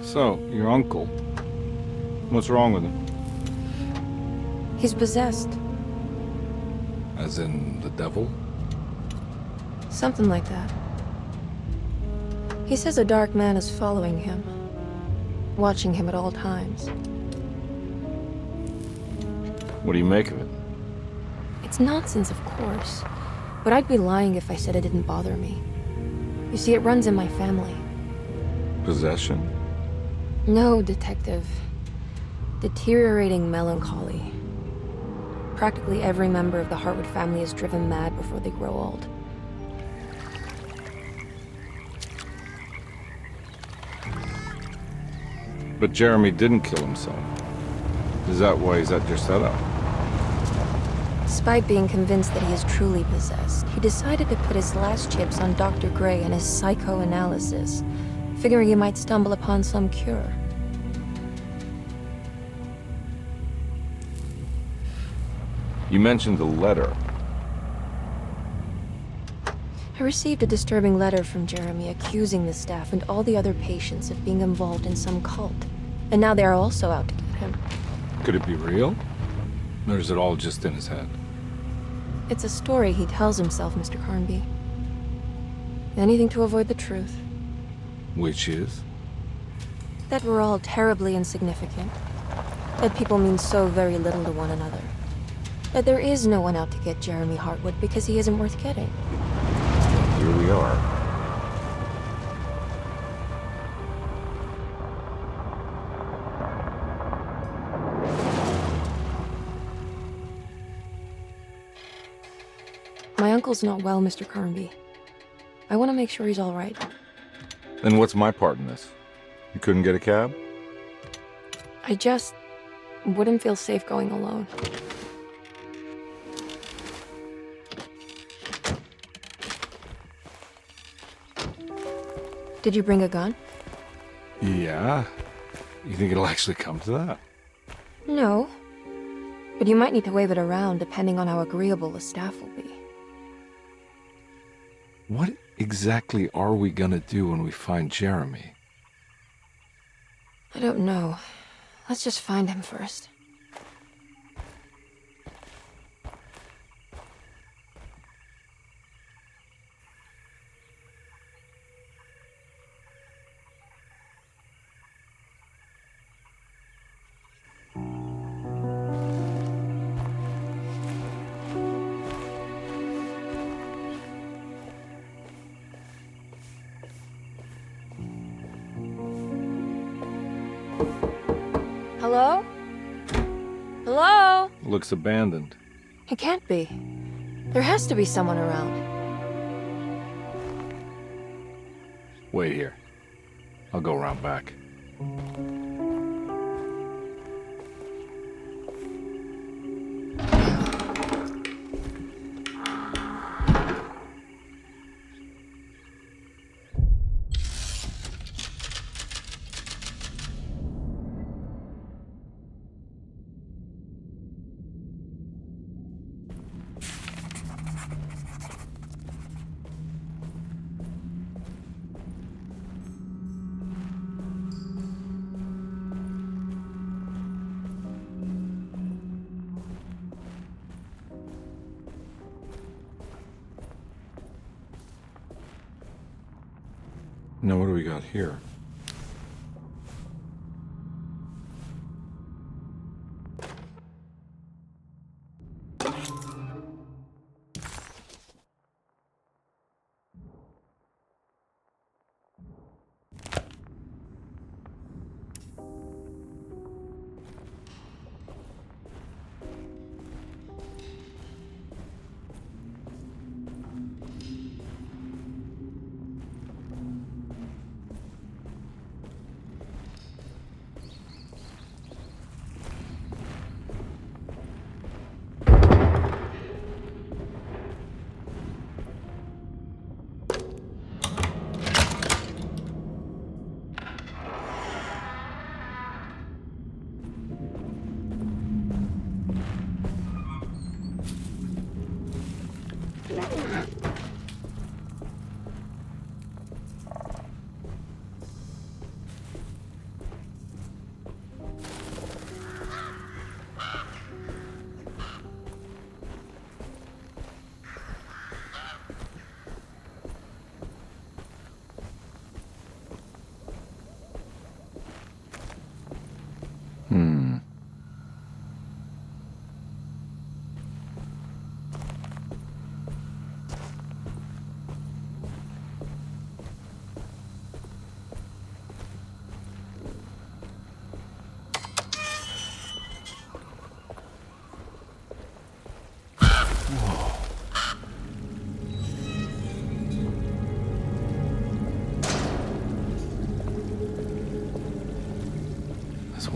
So, your uncle. What's wrong with him? He's possessed. As in the devil? Something like that. He says a dark man is following him, watching him at all times. What do you make of it? It's nonsense, of course, but I'd be lying if I said it didn't bother me. You see, it runs in my family. Possession? No, Detective. Deteriorating melancholy. Practically every member of the Hartwood family is driven mad before they grow old. But Jeremy didn't kill himself. Is that why he's at your setup? Despite being convinced that he is truly possessed, he decided to put his last chips on Dr. Gray and his psychoanalysis, figuring he might stumble upon some cure. You mentioned the letter. I received a disturbing letter from Jeremy accusing the staff and all the other patients of being involved in some cult. And now they are also out to get him. Could it be real? Or is it all just in his head? It's a story he tells himself, Mr. Carnby. Anything to avoid the truth. Which is? That we're all terribly insignificant. That people mean so very little to one another. That there is no one out to get Jeremy Hartwood because he isn't worth getting. Here we are. My uncle's not well, Mr. Carnby. I want to make sure he's all right. Then what's my part in this? You couldn't get a cab? I just wouldn't feel safe going alone. Did you bring a gun? Yeah. You think it'll actually come to that? No. But you might need to wave it around depending on how agreeable the staff will be. What exactly are we gonna do when we find Jeremy? I don't know. Let's just find him first. Hello? Hello? Looks abandoned. It can't be. There has to be someone around. Wait here. I'll go around back. Now what do we got here?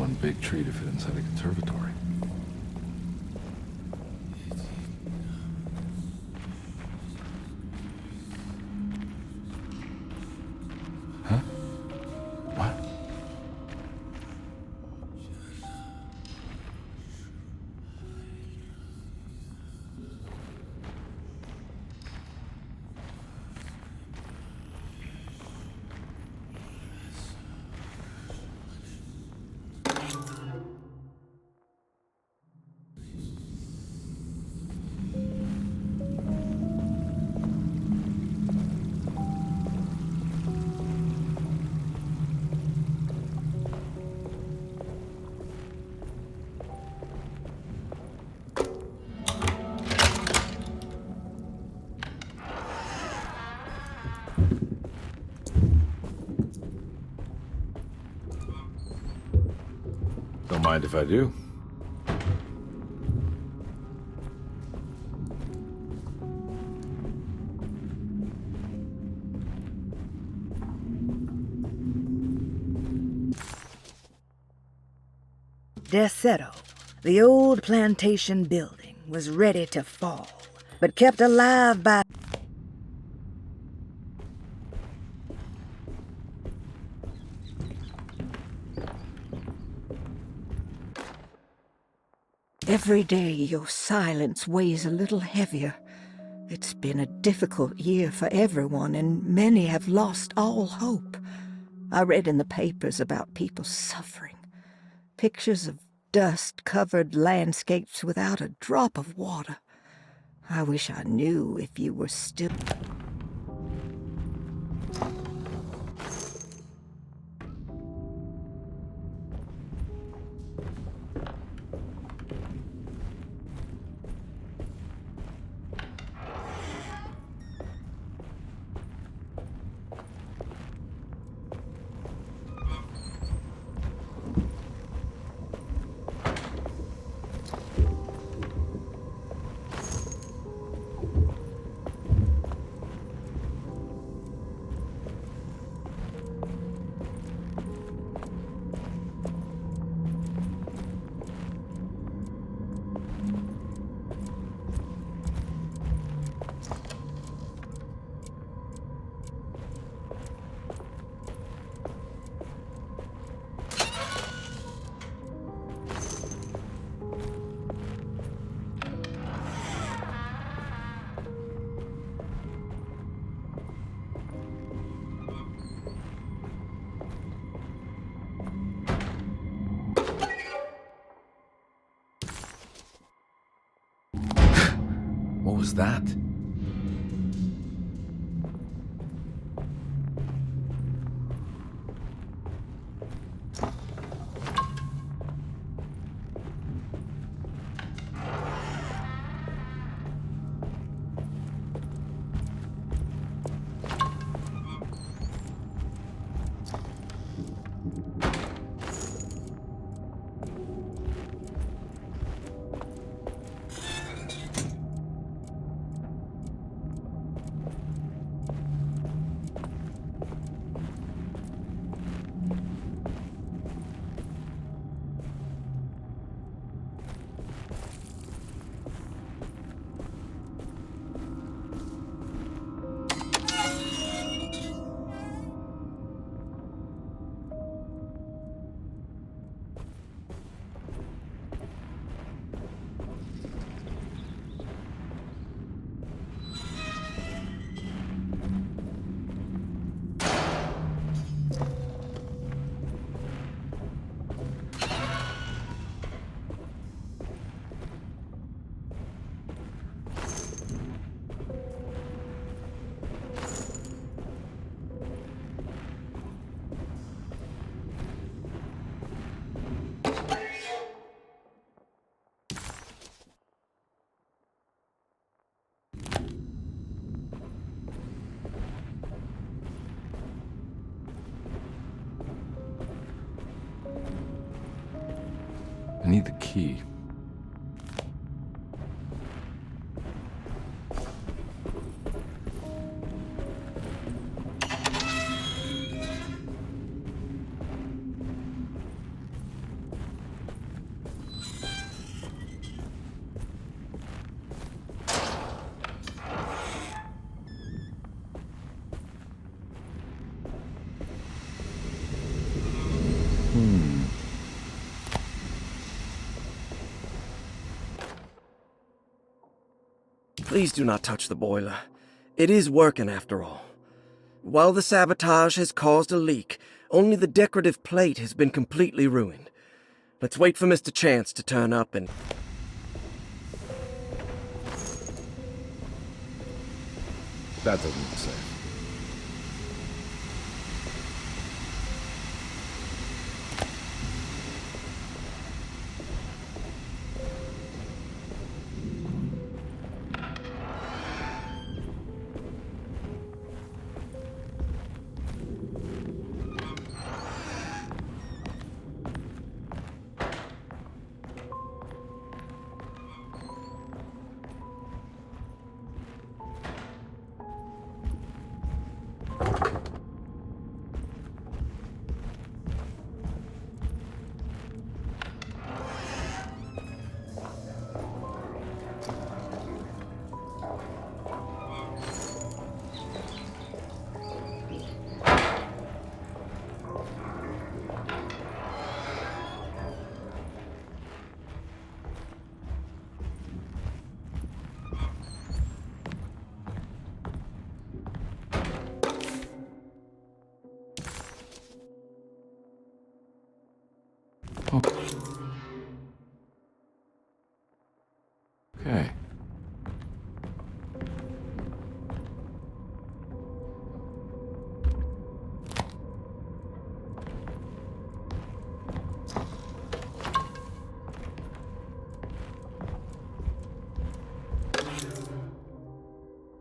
one big tree to fit inside a conservatory. Huh? What? Don't mind if I do. Desetto, the old plantation building, was ready to fall, but kept alive by... Every day your silence weighs a little heavier. It's been a difficult year for everyone, and many have lost all hope. I read in the papers about people suffering. Pictures of dust-covered landscapes without a drop of water. I wish I knew if you were still... What was that? I need the key. Please do not touch the boiler. It is working after all. While the sabotage has caused a leak, only the decorative plate has been completely ruined. Let's wait for Mr. Chance to turn up and... That doesn't look safe. Okay.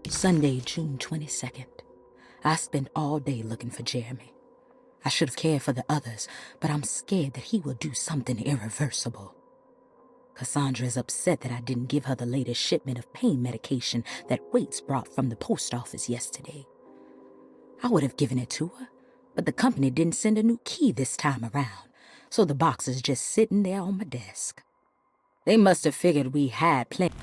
Sunday, June 22nd. I spent all day looking for Jeremy. I should have cared for the others, but I'm scared that he will do something irreversible. Cassandra is upset that I didn't give her the latest shipment of pain medication that Waits brought from the post office yesterday. I would have given it to her, but the company didn't send a new key this time around, so the box is just sitting there on my desk. They must have figured we had plenty.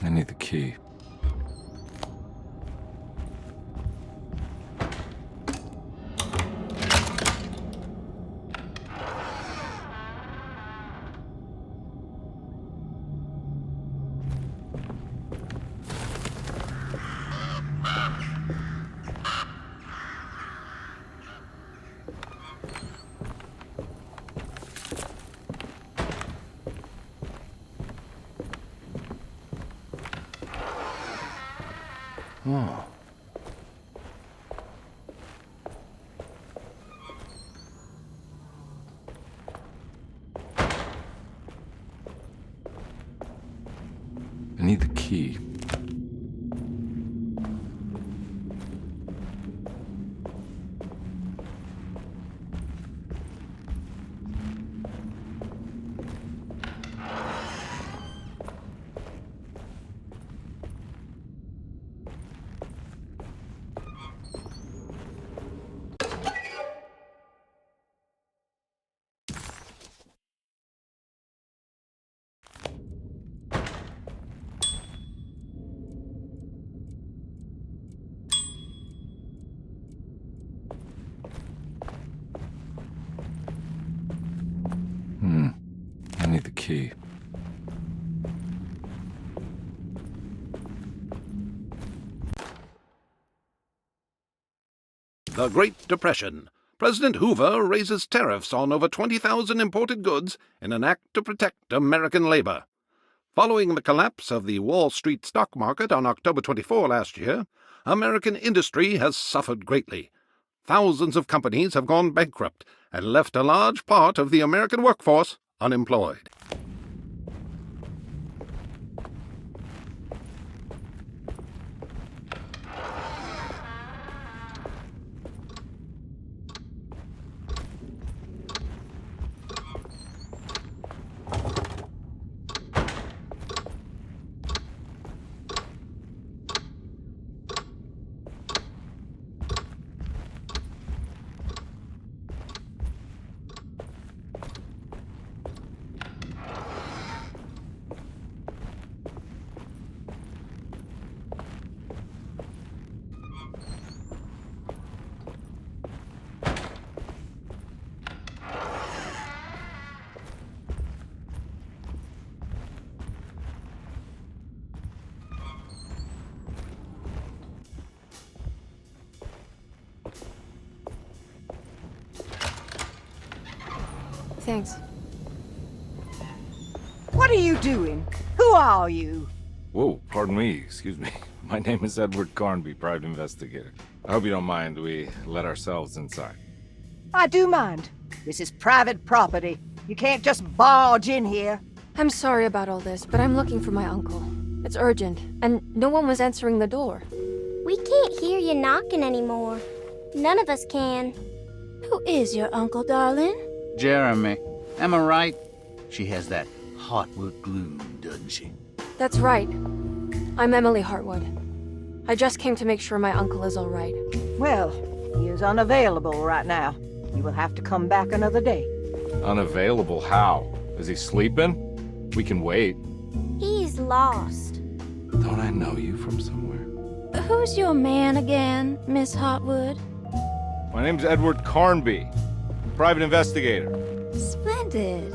I need the key. Oh. I need the key. I need the key. The Great Depression. President Hoover raises tariffs on over 20,000 imported goods in an act to protect American labor. Following the collapse of the Wall Street stock market on October 24 last year, American industry has suffered greatly. Thousands of companies have gone bankrupt and left a large part of the American workforce unemployed. Thanks. What are you doing? Who are you? Whoa, pardon me, excuse me. My name is Edward Carnby, private investigator. I hope you don't mind we let ourselves inside. I do mind. This is private property. You can't just barge in here. I'm sorry about all this, but I'm looking for my uncle. It's urgent, and no one was answering the door. We can't hear you knocking anymore. None of us can. Who is your uncle, darling? Jeremy. Am I right? She has that Hartwood gloom, doesn't she? That's right. I'm Emily Hartwood. I just came to make sure my uncle is all right. Well, he is unavailable right now. You will have to come back another day. Unavailable how? Is he sleeping? We can wait. He's lost. Don't I know you from somewhere? Who's your man again, Miss Hartwood? My name's Edward Carnby, private investigator. Splendid.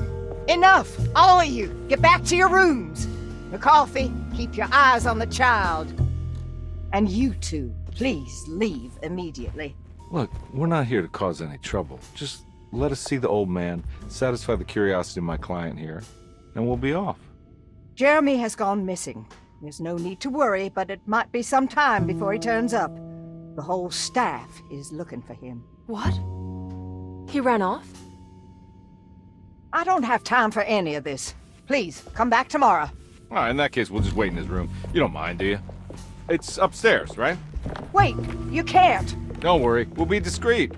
Enough! All of you! Get back to your rooms! McCarthy, keep your eyes on the child. And you two, please leave immediately. Look, we're not here to cause any trouble. Just let us see the old man, satisfy the curiosity of my client here, and we'll be off. Jeremy has gone missing. There's no need to worry, but it might be some time before he turns up. The whole staff is looking for him. What? He ran off? I don't have time for any of this. Please, come back tomorrow. All right, in that case, we'll just wait in his room. You don't mind, do you? It's upstairs, right? Wait, you can't. Don't worry, we'll be discreet.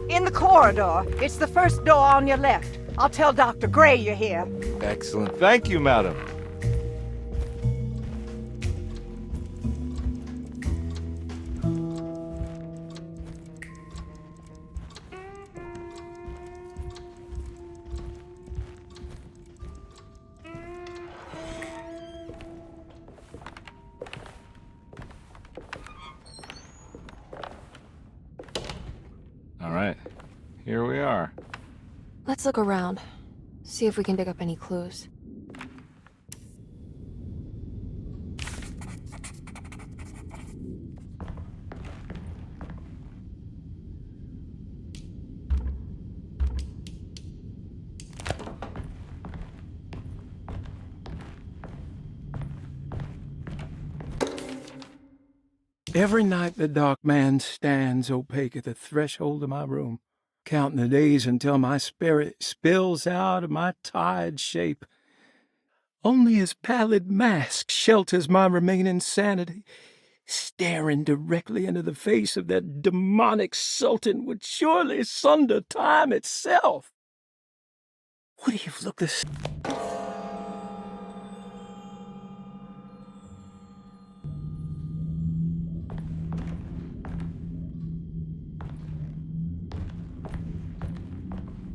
In the corridor. It's the first door on your left. I'll tell Dr. Gray you're here. Excellent. Thank you, madam. All right, here we are. Let's look around. See if we can dig up any clues. Every night the dark man stands opaque at the threshold of my room, counting the days until my spirit spills out of my tired shape. Only his pallid mask shelters my remaining sanity. Staring directly into the face of that demonic sultan would surely sunder time itself. Would he have looked this?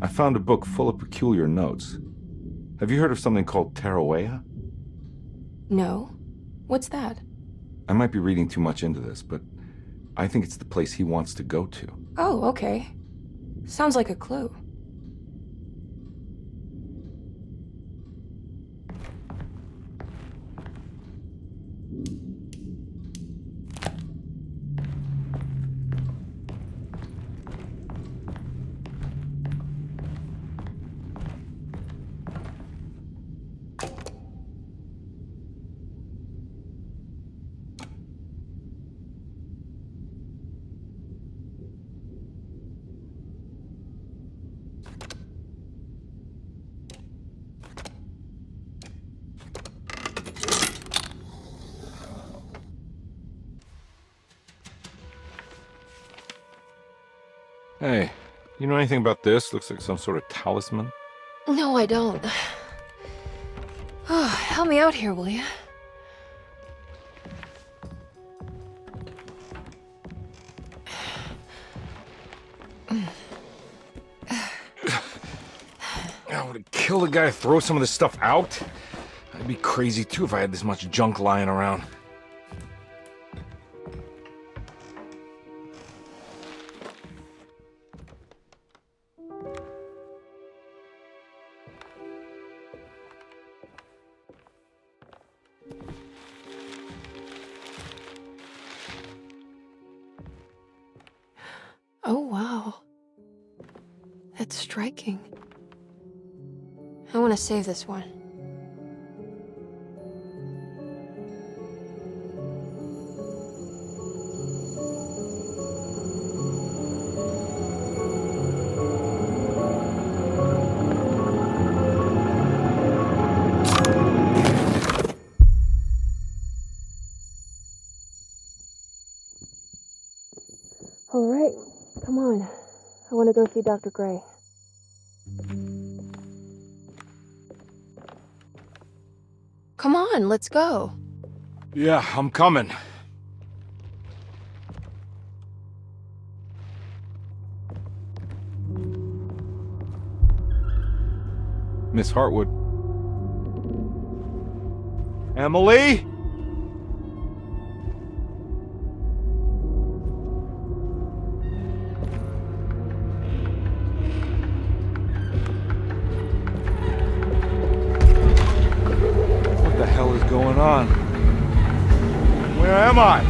I found a book full of peculiar notes. Have you heard of something called Tarawea? No. What's that? I might be reading too much into this, but I think it's the place he wants to go to. Oh, okay. Sounds like a clue. Hey, you know anything about this? Looks like some sort of talisman. No, I don't. Oh, help me out here, will you? I would have killed a guy to throw some of this stuff out. I'd be crazy too if I had this much junk lying around. Oh, wow. A That's striking. I want to save this one. All right, come on. I want to go see Dr. Gray. Come on, let's go. Yeah, I'm coming. Miss Hartwood. Emily? What the hell is going on? Where am I?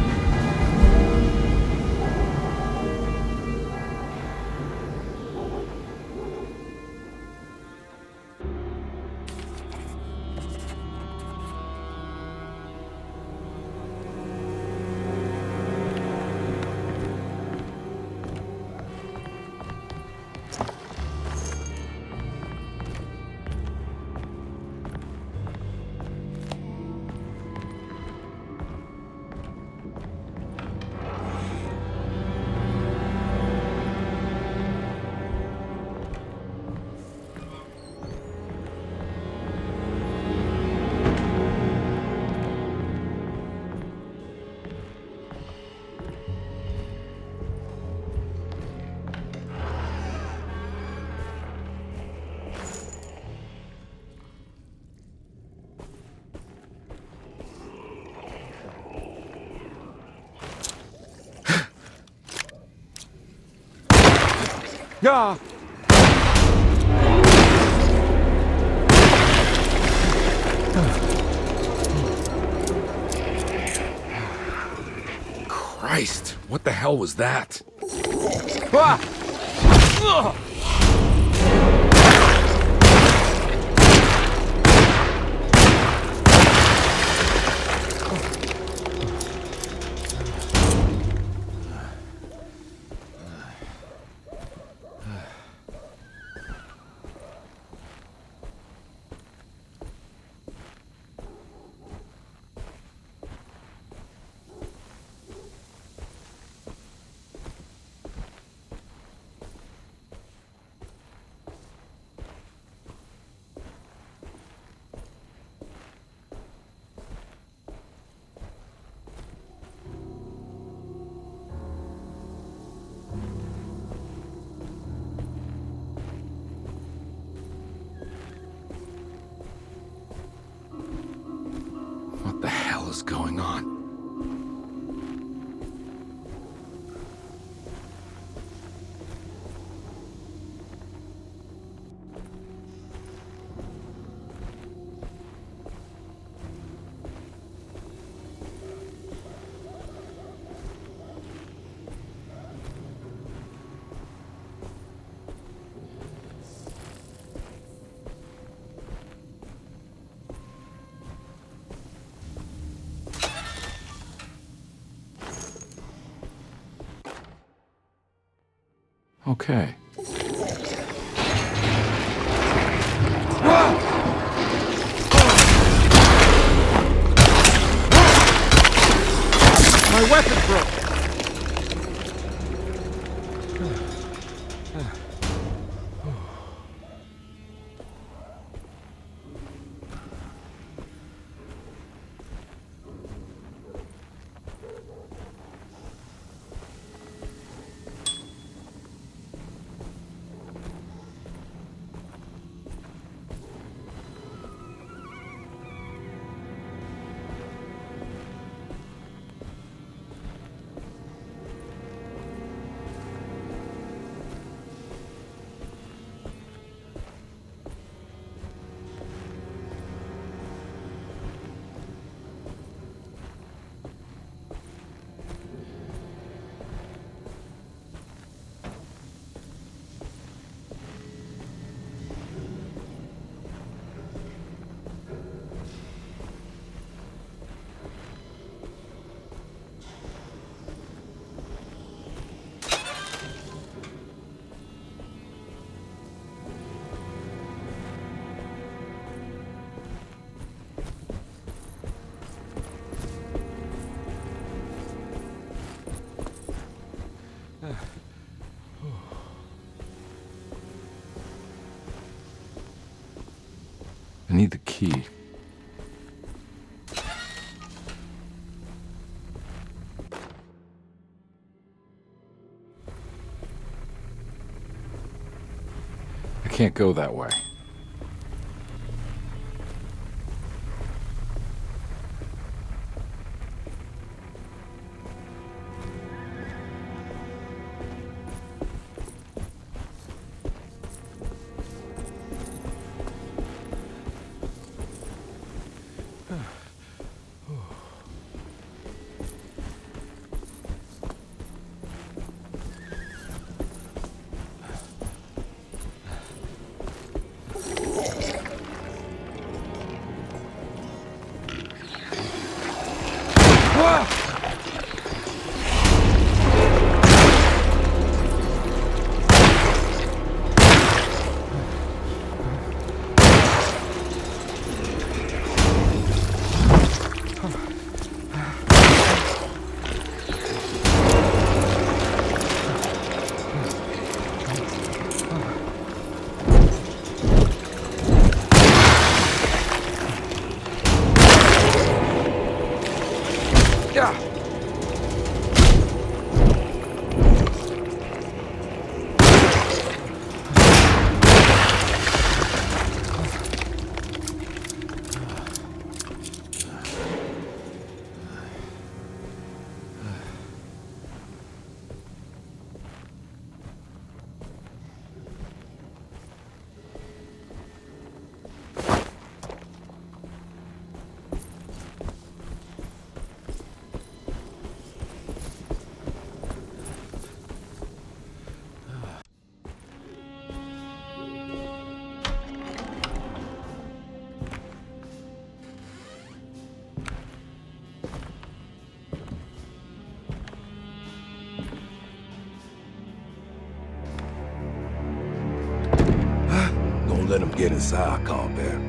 Yeah. Christ, what the hell was that? Ah! Ugh! What the hell is going on? Okay. My weapon broke! need the key. I can't go that way. Let them get inside, combat.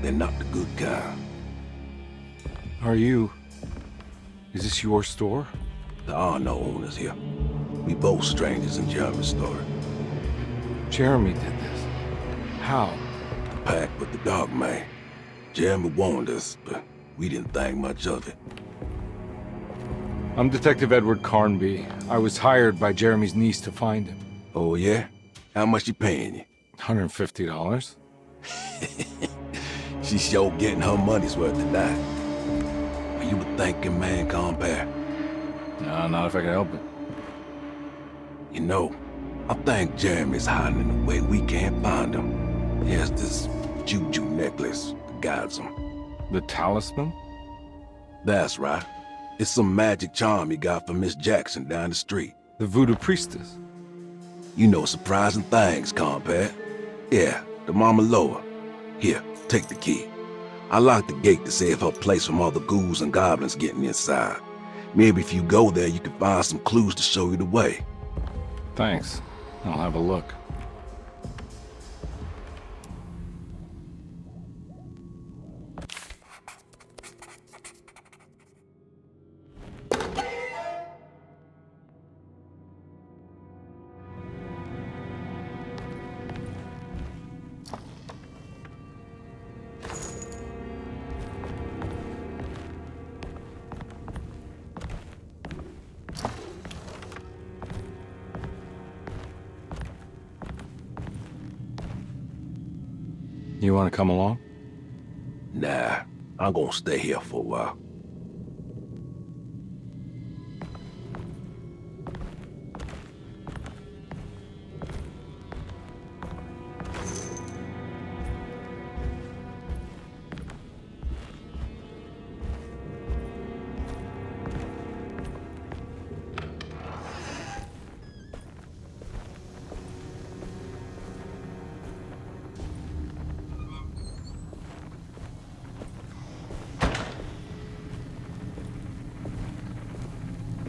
They're not the good kind. Are you... Is this your store? There are no owners here. We both strangers in Jeremy's story. Jeremy did this. How? The pact with the dog man. Jeremy warned us, but we didn't think much of it. I'm Detective Edward Carnby. I was hired by Jeremy's niece to find him. Oh, yeah? How much she paying you? $150. She's sure getting her money's worth tonight. Are you a thinking man, compare? No, not if I can help it. You know, I think Jeremy's hiding in a way we can't find him. He has this juju necklace that guides him. The talisman? That's right. It's some magic charm he got from Miss Jackson down the street. The voodoo priestess? You know surprising things, compare. Yeah, the Mama Loa. Here, take the key. I locked the gate to save her place from all the ghouls and goblins getting inside. Maybe if you go there, you can find some clues to show you the way. Thanks. I'll have a look. You want to come along? Nah, I'm gonna stay here for a while.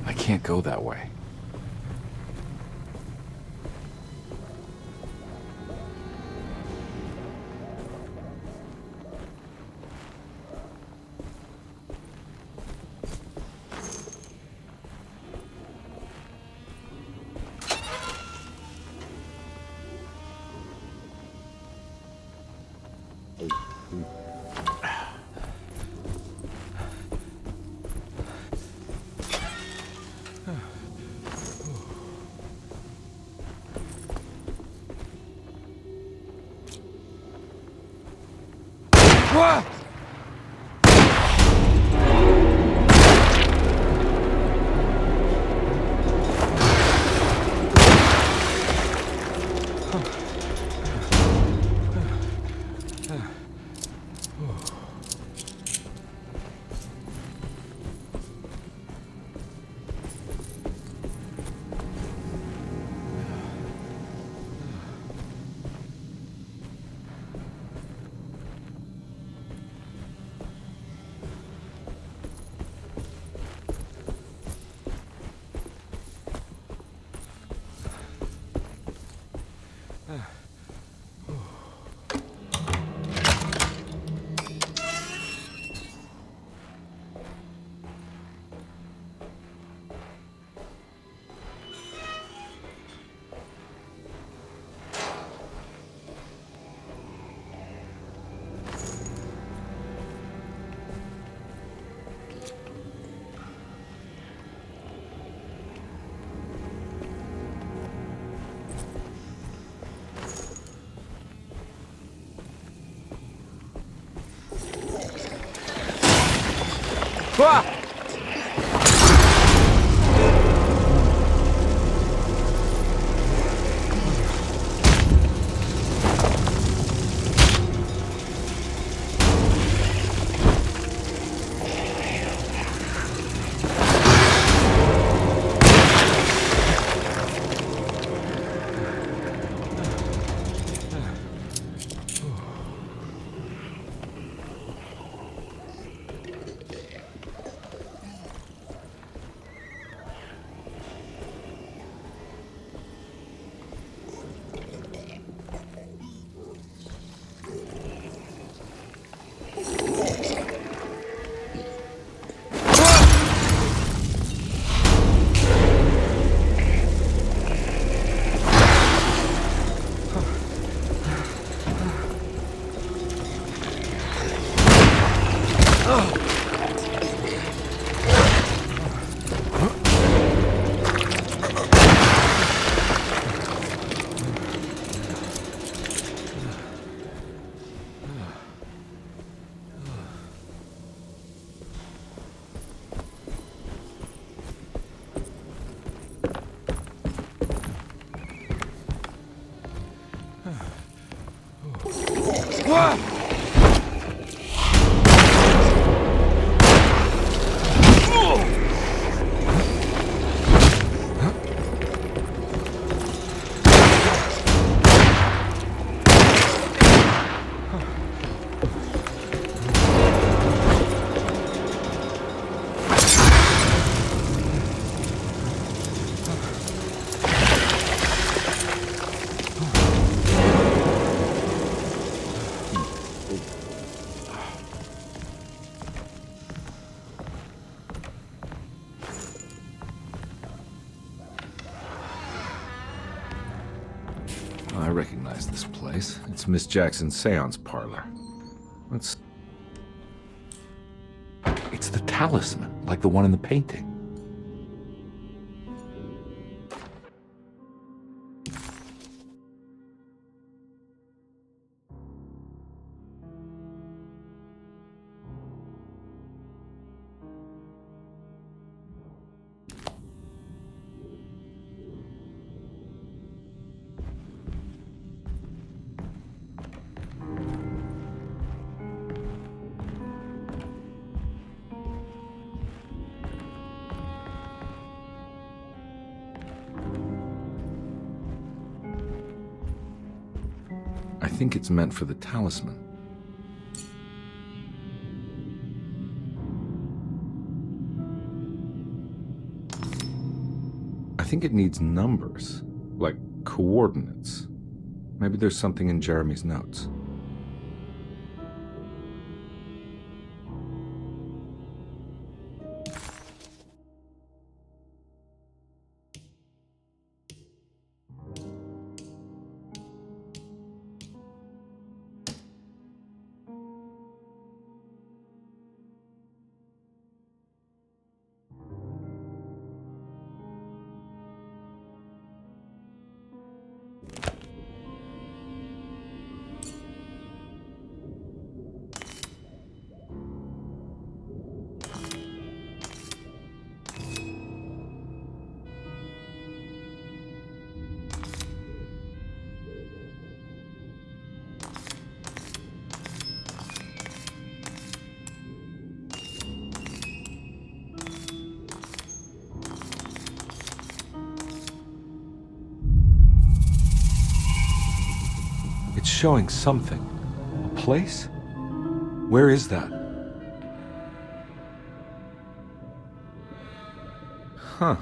I can't go that way. Ah! I recognize this place. It's Miss Jackson's seance parlor. It's the talisman, like the one in the painting. I think it's meant for the talisman. I think it needs numbers, like coordinates. Maybe there's something in Jeremy's notes. showing something. A place? Where is that? Huh.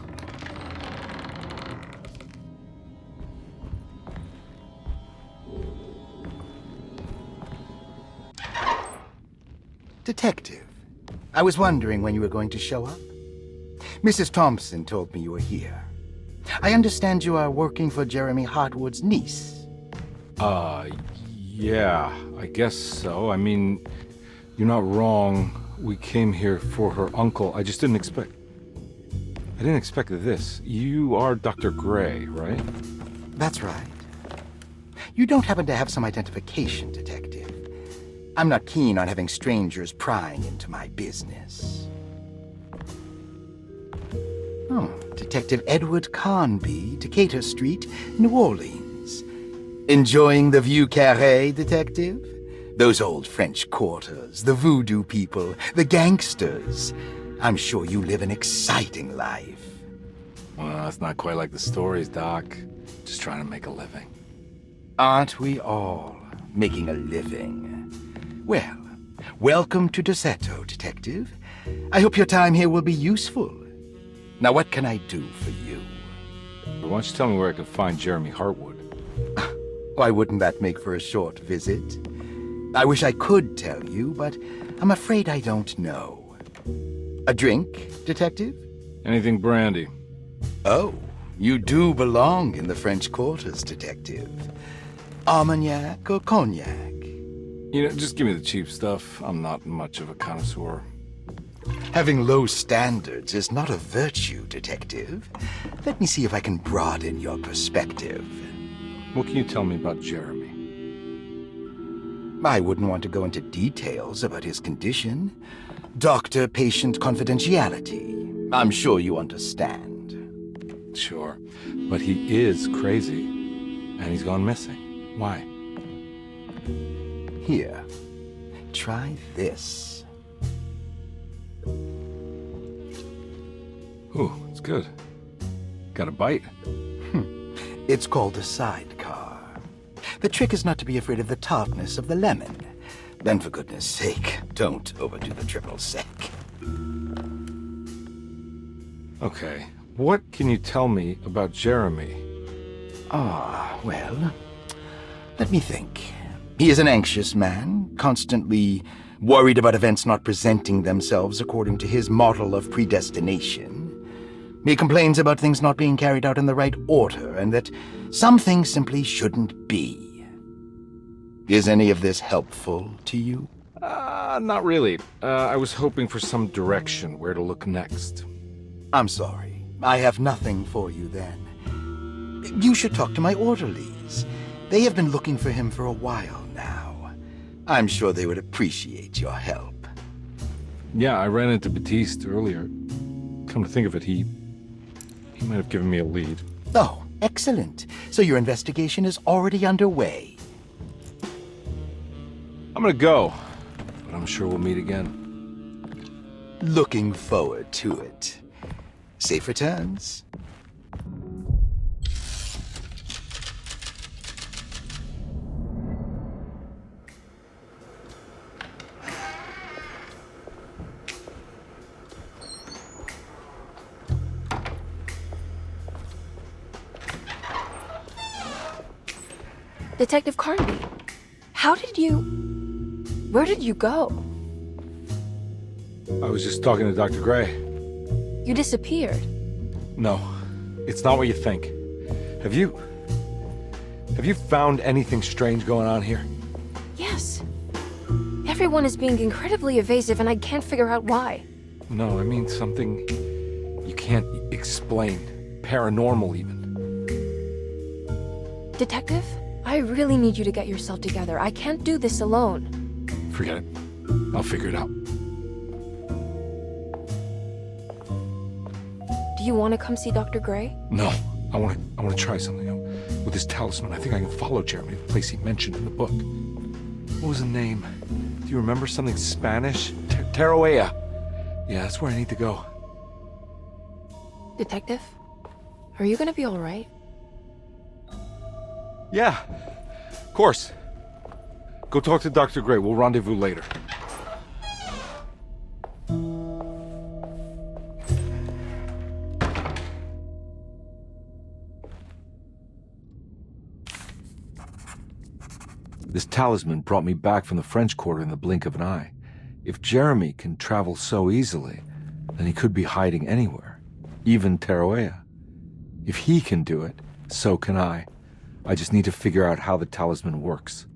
Detective, I was wondering when you were going to show up. Mrs. Thompson told me you were here. I understand you are working for Jeremy Hartwood's niece. Yeah, I guess so. I mean, you're not wrong. We came here for her uncle. I just didn't expect... I didn't expect this. You are Dr. Gray, right? That's right. You don't happen to have some identification, Detective. I'm not keen on having strangers prying into my business. Oh, Detective Edward Carnby, Decatur Street, New Orleans. Enjoying the Vieux Carré, Detective? Those old French quarters, the voodoo people, the gangsters. I'm sure you live an exciting life. Well, it's not quite like the stories, Doc. Just trying to make a living. Aren't we all making a living? Well, welcome to Deseto, Detective. I hope your time here will be useful. Now, what can I do for you? Why don't you tell me where I can find Jeremy Hartwood? Why wouldn't that make for a short visit? I wish I could tell you, but I'm afraid I don't know. A drink, Detective? Anything brandy. Oh, you do belong in the French quarters, Detective. Armagnac or cognac? You know, just give me the cheap stuff. I'm not much of a connoisseur. Having low standards is not a virtue, Detective. Let me see if I can broaden your perspective. What can you tell me about Jeremy? I wouldn't want to go into details about his condition. Doctor-patient confidentiality. I'm sure you understand. Sure, but he is crazy, and he's gone missing. Why? Here, try this. Ooh, it's good. Got a bite? It's called a sidecar. The trick is not to be afraid of the tartness of the lemon. Then, for goodness sake, don't overdo the triple sec. Okay, what can you tell me about Jeremy? Well, let me think. He is an anxious man, constantly worried about events not presenting themselves according to his model of predestination. He complains about things not being carried out in the right order, and that some things simply shouldn't be. Is any of this helpful to you? Not really. I was hoping for some direction where to look next. I'm sorry. I have nothing for you then. You should talk to my orderlies. They have been looking for him for a while now. I'm sure they would appreciate your help. Yeah, I ran into Batiste earlier. Come to think of it, he might have given me a lead. Oh, excellent. So your investigation is already underway. I'm gonna go, but I'm sure we'll meet again. Looking forward to it. Safe returns. Detective Carnby, where did you go? I was just talking to Dr. Gray. You disappeared. No, it's not what you think. Have you found anything strange going on here? Yes. Everyone is being incredibly evasive and I can't figure out why. No, I mean something you can't explain. Paranormal, even. Detective, I really need you to get yourself together. I can't do this alone. Forget it. I'll figure it out. Do you want to come see Dr. Gray? No, I want to try something. With this talisman, I think I can follow Jeremy to the place he mentioned in the book. What was the name? Do you remember something Spanish? Tarawea. Yeah, that's where I need to go. Detective, are you gonna be all right? Yeah, of course. Go talk to Dr. Gray. We'll rendezvous later. This talisman brought me back from the French Quarter in the blink of an eye. If Jeremy can travel so easily, then he could be hiding anywhere, even Tarawea. If he can do it, so can I. I just need to figure out how the talisman works.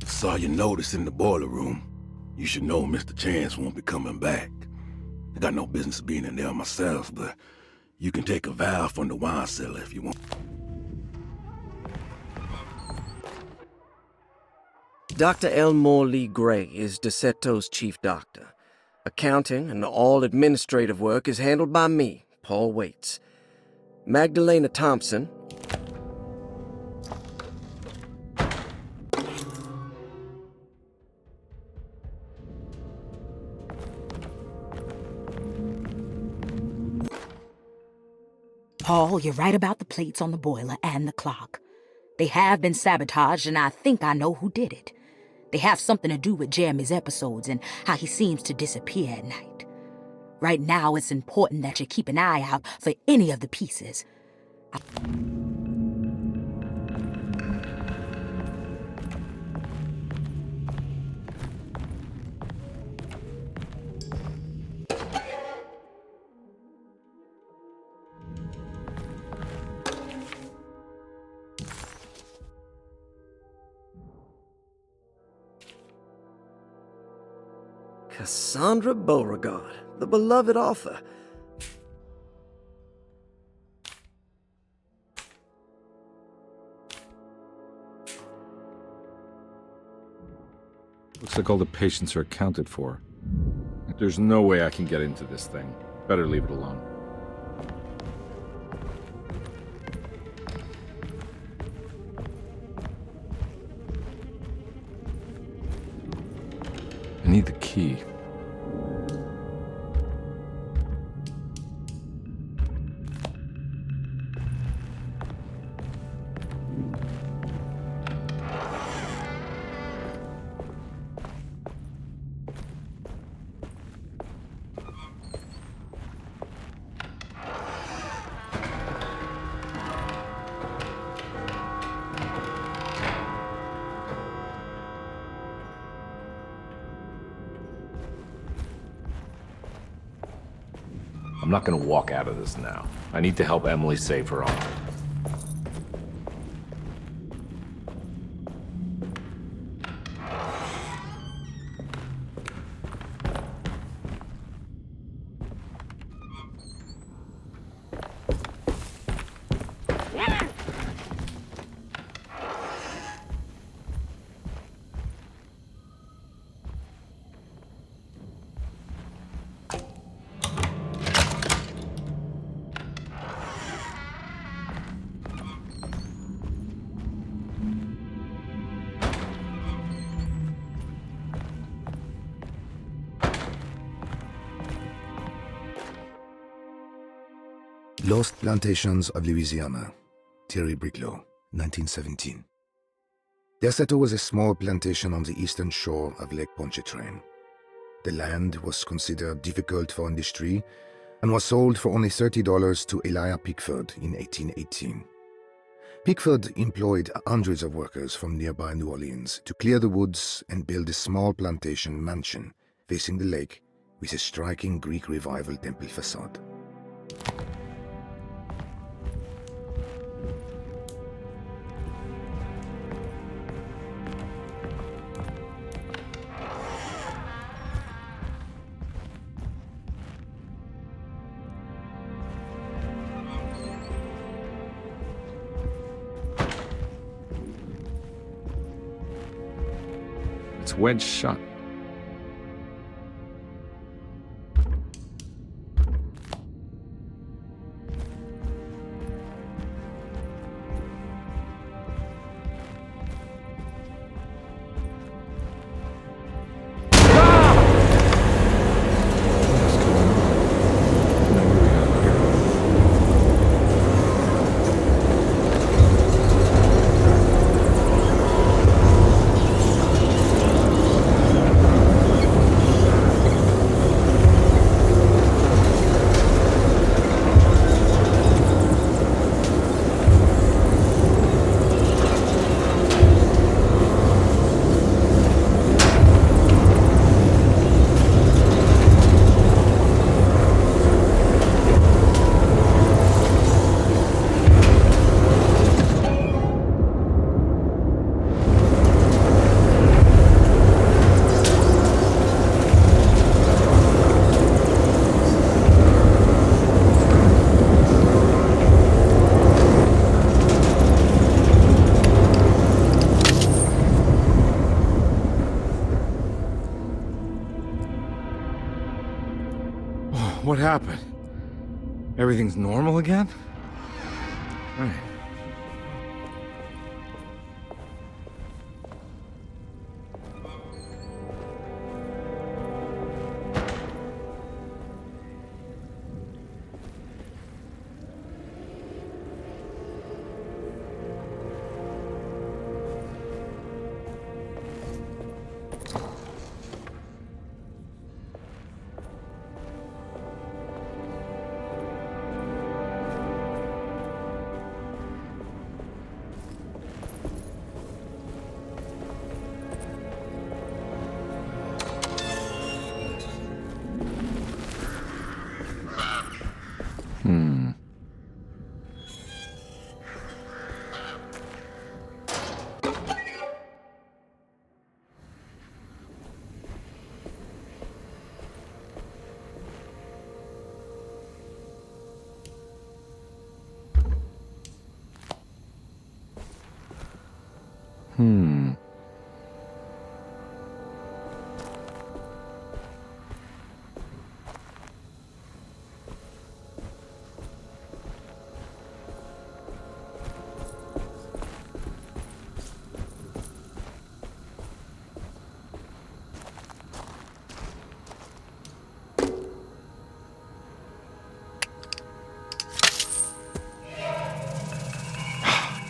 Saw your notice in the boiler room. You should know Mr. Chance won't be coming back. I got no business being in there myself, but you can take a vow from the wine cellar if you want. Dr. Elmore Lee Gray is DeSeto's chief doctor. Accounting and all administrative work is handled by me, Paul Waits. Magdalena Thompson. Paul, you're right about the plates on the boiler and the clock. They have been sabotaged, and I think I know who did it. They have something to do with Jeremy's episodes and how he seems to disappear at night. Right now, it's important that you keep an eye out for any of the pieces. Cassandra Beauregard, the beloved author. Looks like all the patients are accounted for. There's no way I can get into this thing. Better leave it alone. I need the key. I'm not gonna walk out of this now. I need to help Emily save her honor. Lost Plantations of Louisiana, Thierry Briclot, 1917. Deseto was a small plantation on the eastern shore of Lake Pontchartrain. The land was considered difficult for industry and was sold for only $30 to Elijah Pickford in 1818. Pickford employed hundreds of workers from nearby New Orleans to clear the woods and build a small plantation mansion facing the lake with a striking Greek Revival temple facade. It's wedged shut. happened? Everything's normal again? Right.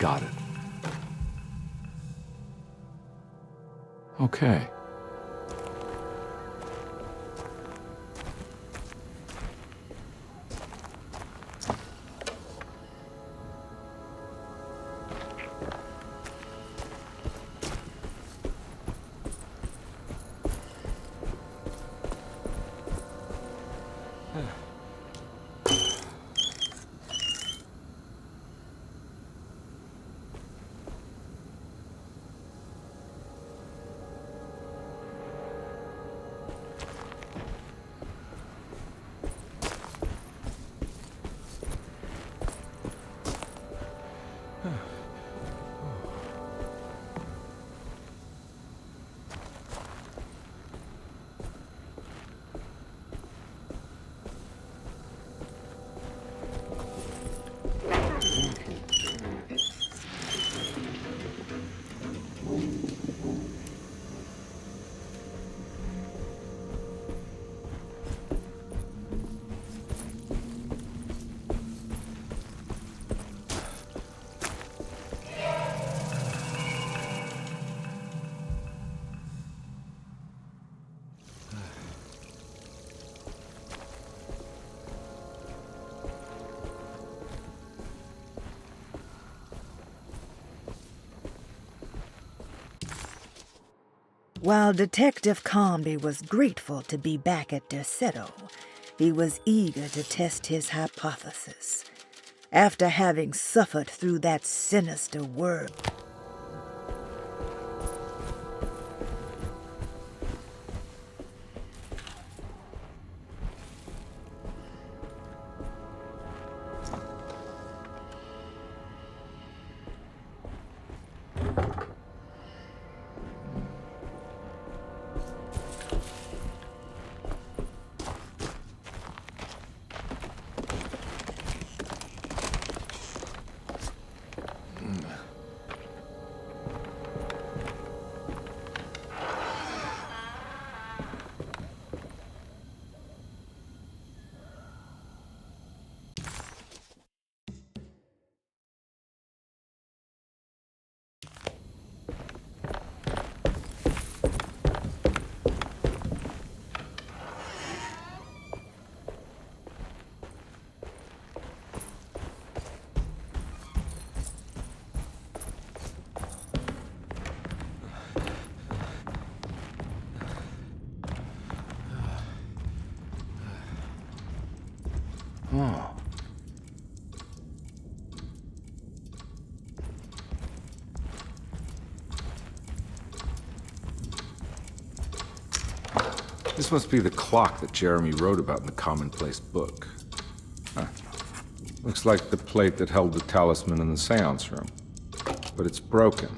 Got it. Okay. While Detective Comby was grateful to be back at Derceto, he was eager to test his hypothesis. After having suffered through that sinister world, Oh. This must be the clock that Jeremy wrote about in the commonplace book. Huh. Looks like the plate that held the talisman in the seance room. But it's broken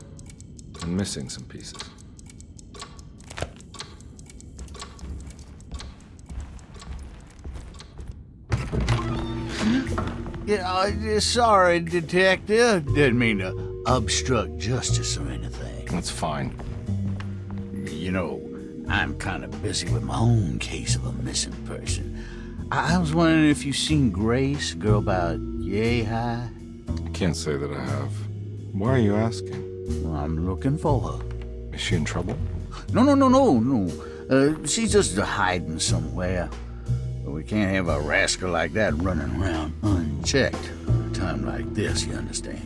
and missing some pieces. Yeah, sorry, Detective. Didn't mean to obstruct justice or anything. That's fine. You know, I'm kind of busy with my own case of a missing person. I was wondering if you've seen Grace, a girl about yay high? I can't say that I have. Why are you asking? Well, I'm looking for her. Is she in trouble? No. She's just hiding somewhere. We can't have a rascal like that running around unchecked at a time like this, you understand?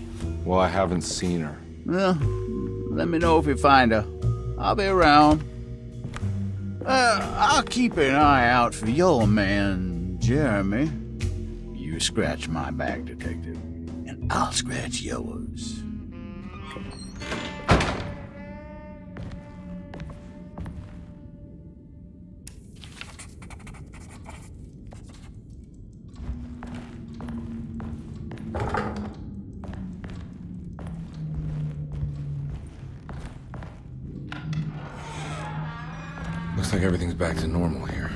Well, I haven't seen her. Well, let me know if you find her. I'll be around. I'll keep an eye out for your man, Jeremy. You scratch my back, Detective, and I'll scratch yours. Looks like everything's back to normal here.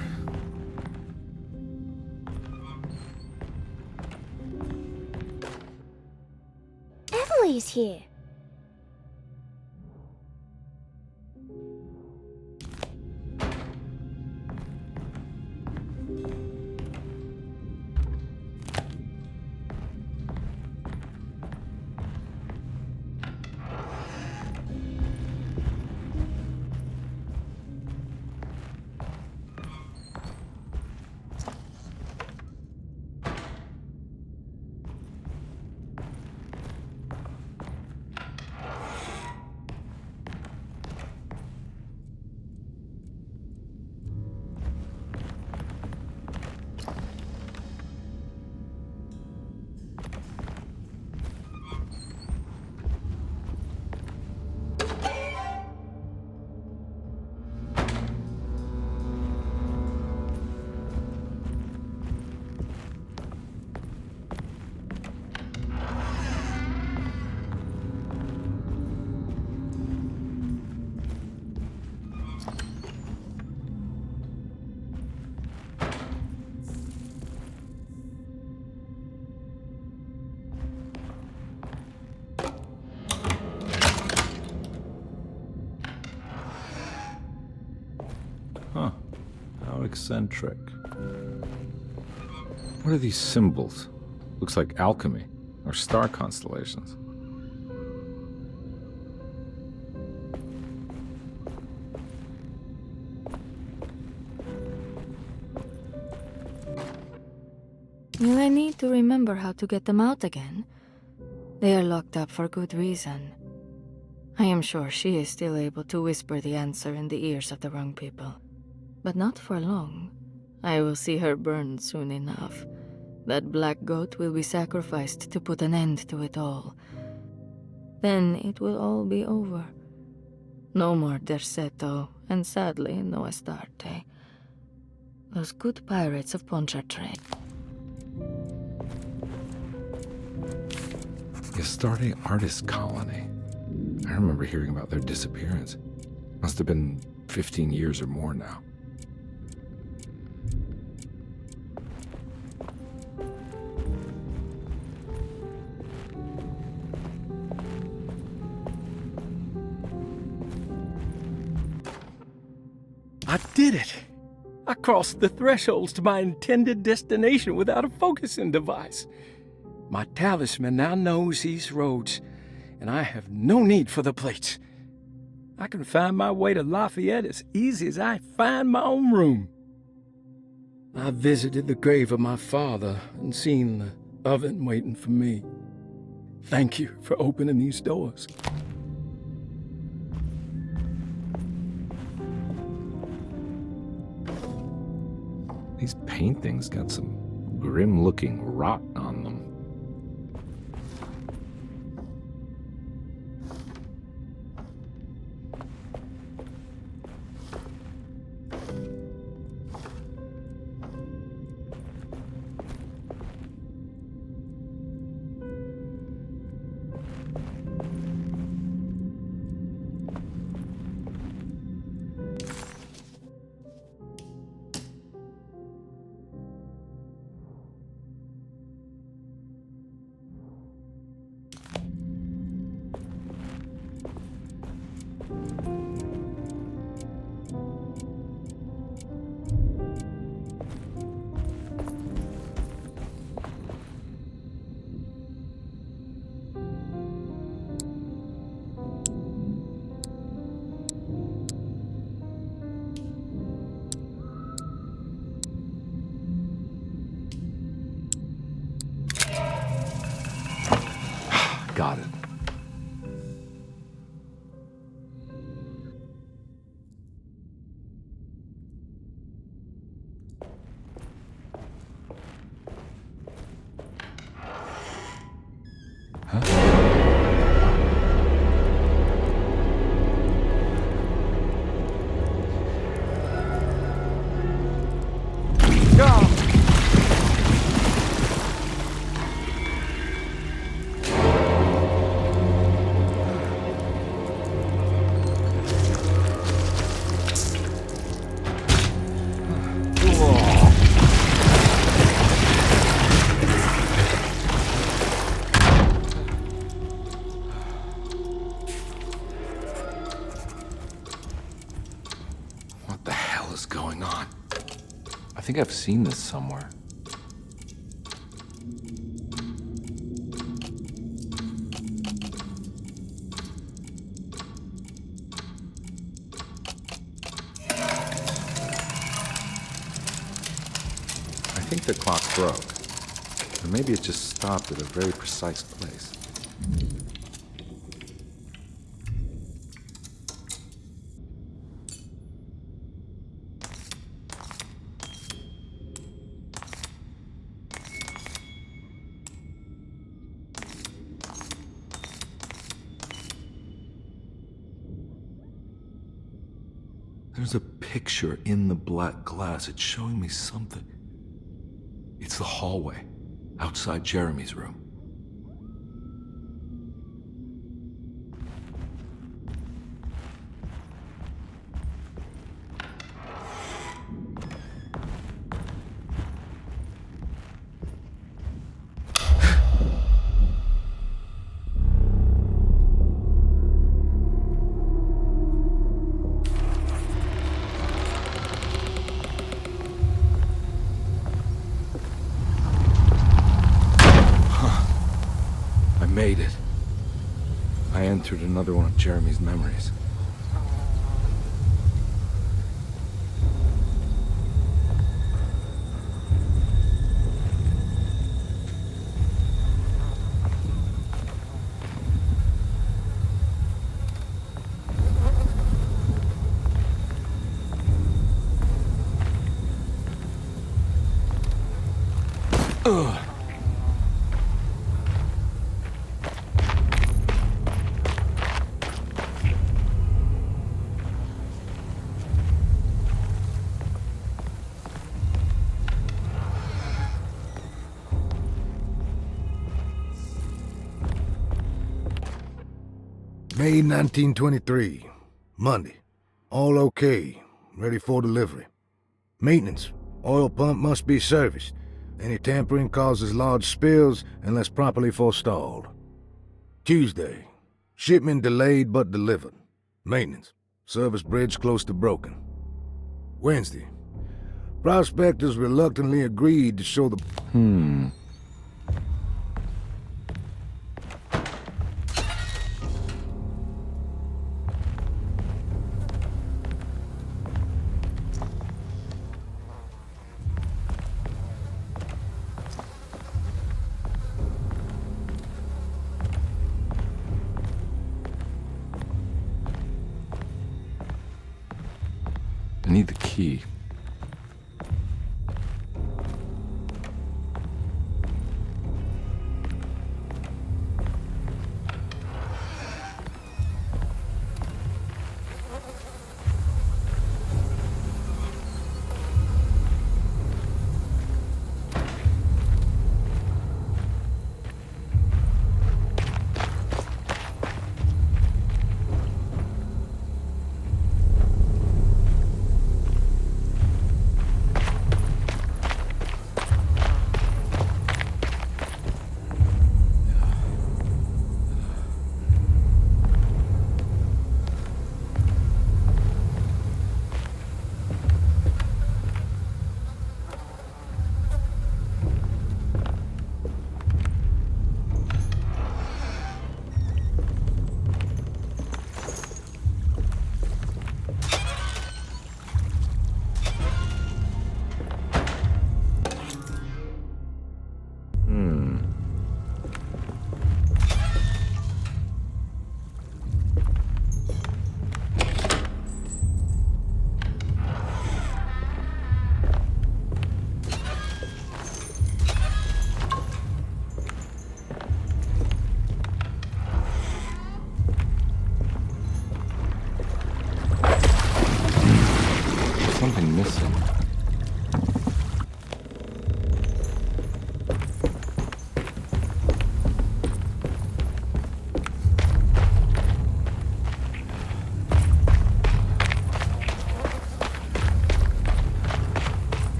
Emily's here. How eccentric. What are these symbols? Looks like alchemy or star constellations. Will I need to remember how to get them out again? They are locked up for good reason. I am sure she is still able to whisper the answer in the ears of the wrong people. But not for long. I will see her burned soon enough. That black goat will be sacrificed to put an end to it all. Then it will all be over. No more Derceto, and sadly, no Astarte. Those good pirates of Pontchartrain. The Astarte Artist Colony. I remember hearing about their disappearance. Must have been 15 years or more now. I did it! I crossed the thresholds to my intended destination without a focusing device. My talisman now knows these roads, and I have no need for the plates. I can find my way to Lafayette as easy as I find my own room. I visited the grave of my father and seen the oven waiting for me. Thank you for opening these doors. These paintings got some grim-looking rot on them. Got it. What the hell is going on? I think I've seen this somewhere. I think the clock broke. Or maybe it just stopped at a very precise place. There's a picture in the black glass. It's showing me something. It's the hallway outside Jeremy's room. Made it. I entered another one of Jeremy's memories. Ugh. May 1923, Monday. All okay, ready for delivery. Maintenance, oil pump must be serviced. Any tampering causes large spills unless properly forestalled. Tuesday, shipment delayed but delivered. Maintenance, service bridge close to broken. Wednesday, prospectors reluctantly agreed to show the... I need the key.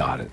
Got it.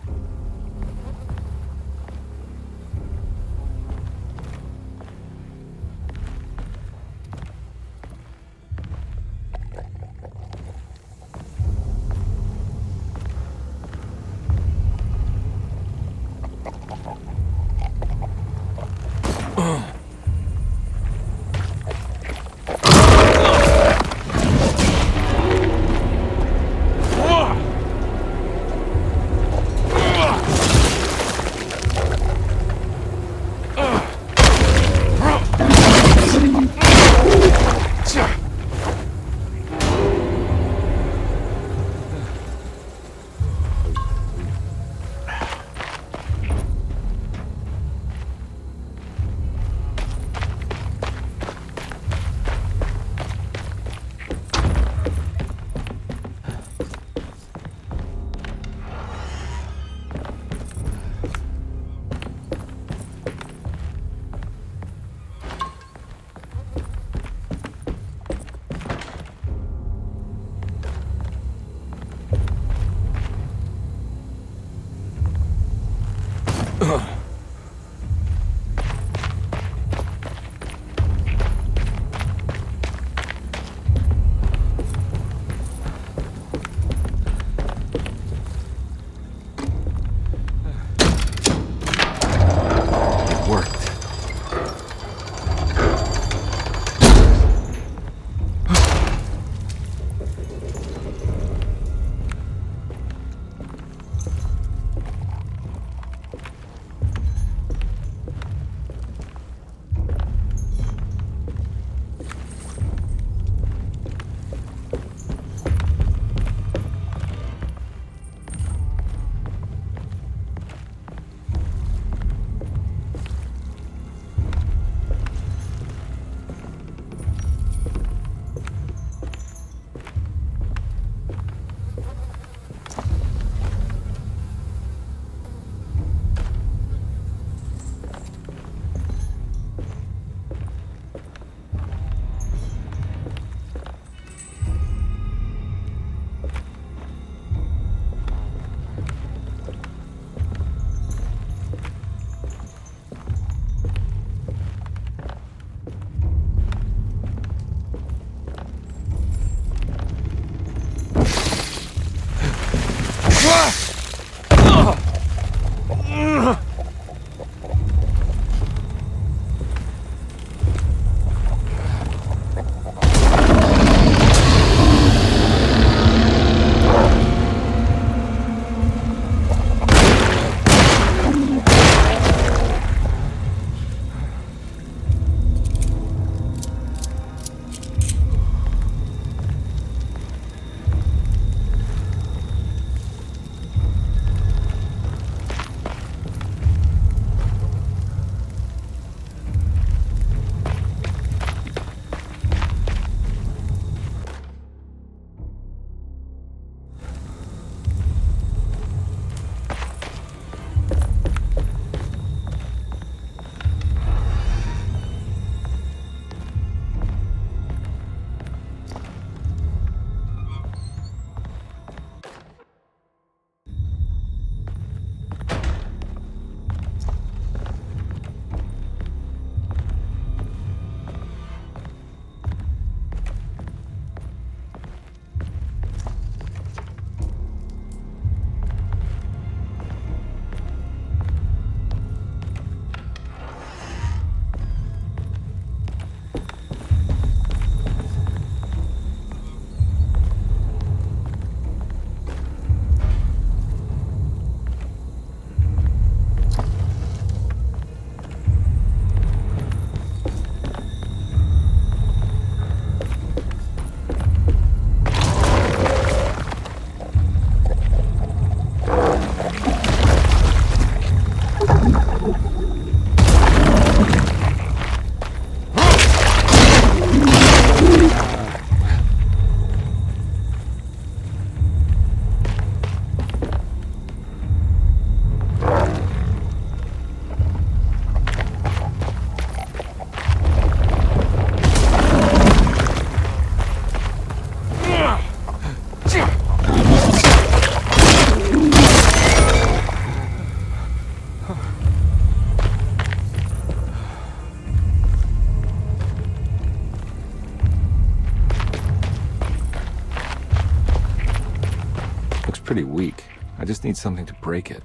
just need something to break it.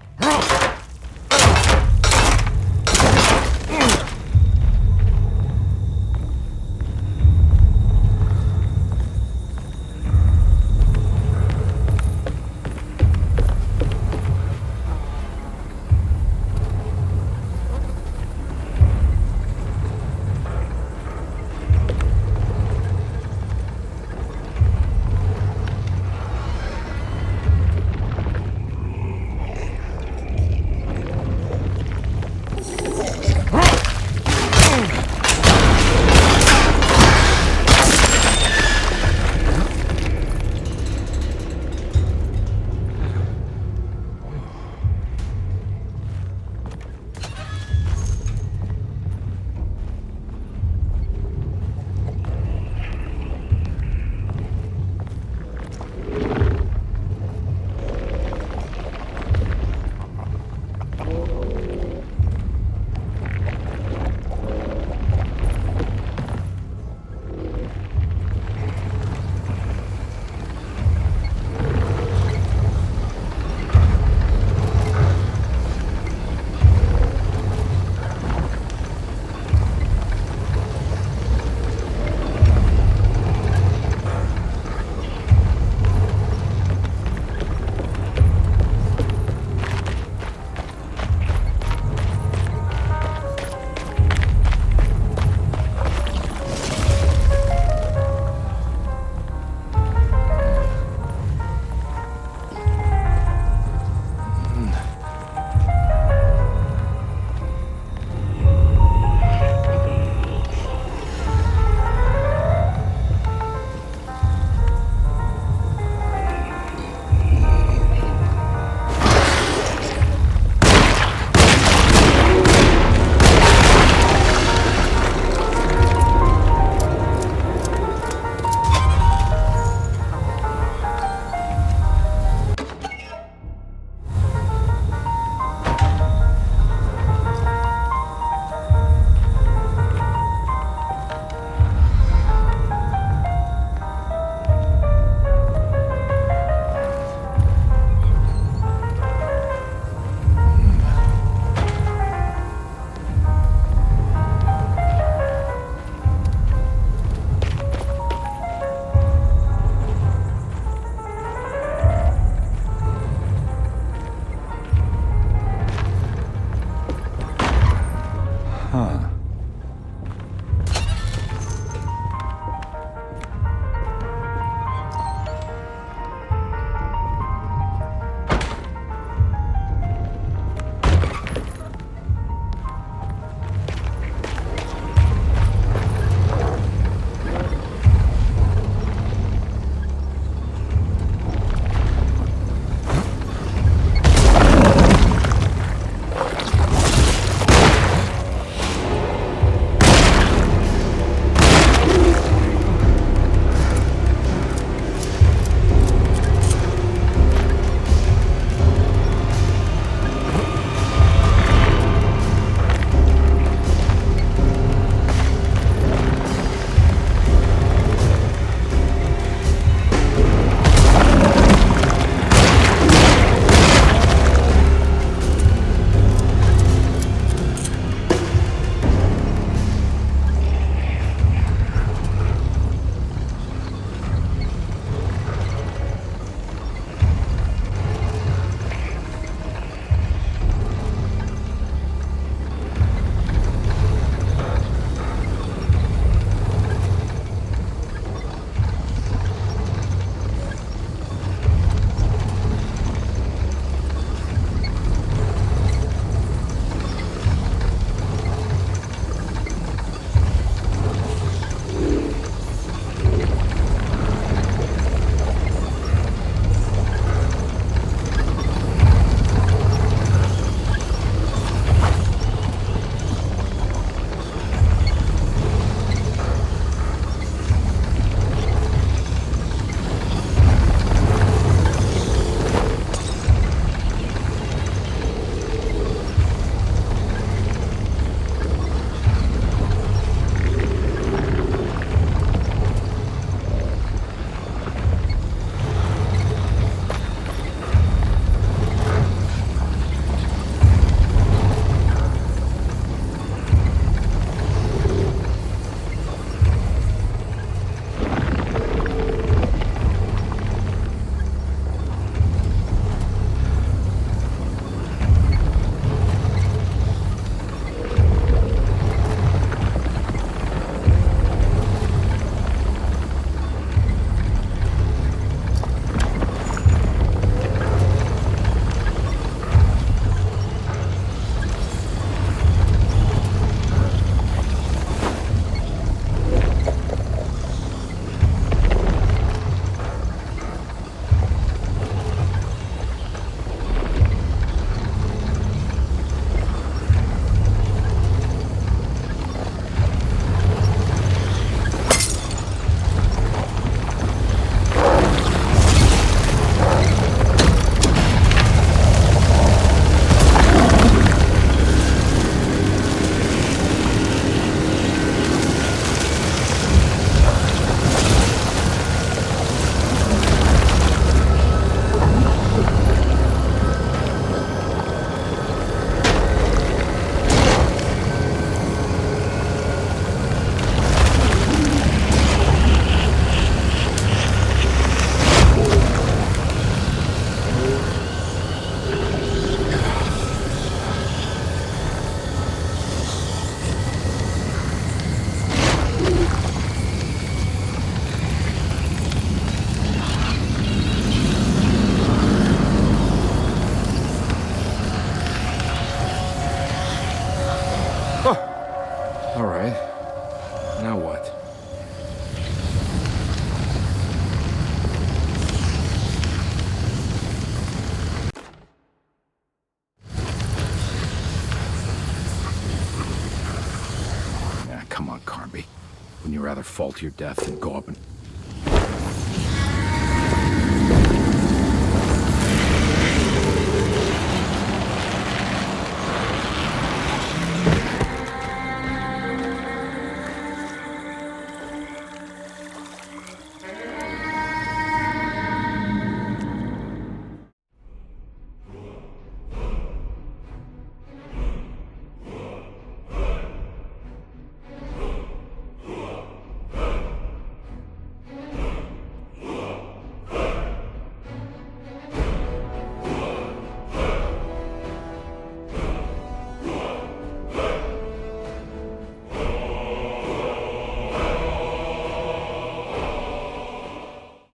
Wouldn't you rather fall to your death than go up and...